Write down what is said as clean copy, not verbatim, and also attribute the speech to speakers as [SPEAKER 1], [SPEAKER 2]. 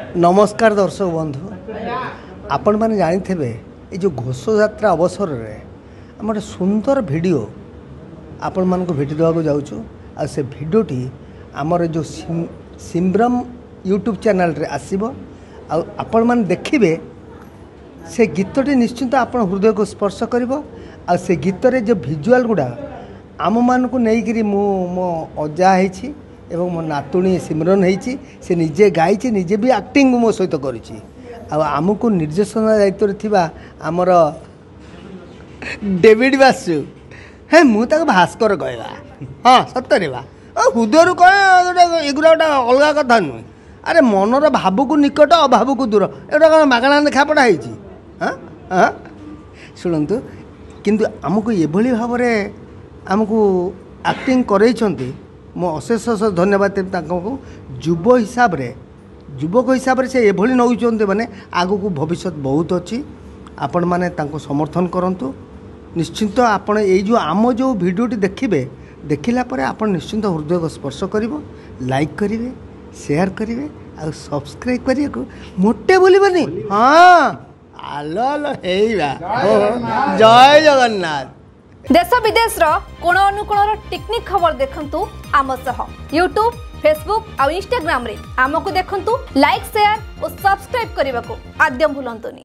[SPEAKER 1] नमस्कार दर्शक बंधु आपण मैंने जानी थे ये जो घोष यात्रा अवसर में आम गोटे सुंदर वीडियो आपण मान को भेटी देवा जाऊँ आ से भिडटी आमर जो सिमरम यूट्यूब चैनल रे आसीबो आपण मैंने देखिए से गीतटी निश्चिंत आप हृदय को स्पर्श करिवो आ से गीत रे जो भिजुआल गुड़ा आम मान को नहीं मो अजा है एवं मो नातुणी सिमरन होती से निजे गाई निजे भी एक्टिंग मो सहित करी आमको निर्देशन दायित्व थी आमर डेविड बासु हे मुझे भास्कर कहवा हाँ सतरे बा हृदय कह एगुरा गोटे अलग कथा नुहे अरे मनर भाव को निकट अभाव को दूर एटा कौन मागणा लेखा पढ़ा हाँ हाँ शुणु किंतु आमको ये भाव में आमको एक्टिंग करई मो अशेष धन्यवाद देवी युव हिसाब रे युवक हिसाब से एभली नौकरी माने आगु को भविष्य बहुत अच्छी आपण मैंने समर्थन करंतु निश्चिंत आपण ये जो आम जो भिडियोटी देखिए देखला पर आपण निश्चिंत हृदय को स्पर्श करिवो लाइक करिवे शेयर करिवे आ सब्सक्राइब करिया को मोटे बोलिबनी हाँ आलो आलो हेइबा जय जगन्नाथ
[SPEAKER 2] देश विदेश कोण अनुकोण टेक्निक खबर देखंतु आम सह यूट्यूब फेसबुक और इंस्टाग्राम रे आमको देखंतु लाइक शेयर और सब्सक्राइब करने को आद्यम भूलंतुनी।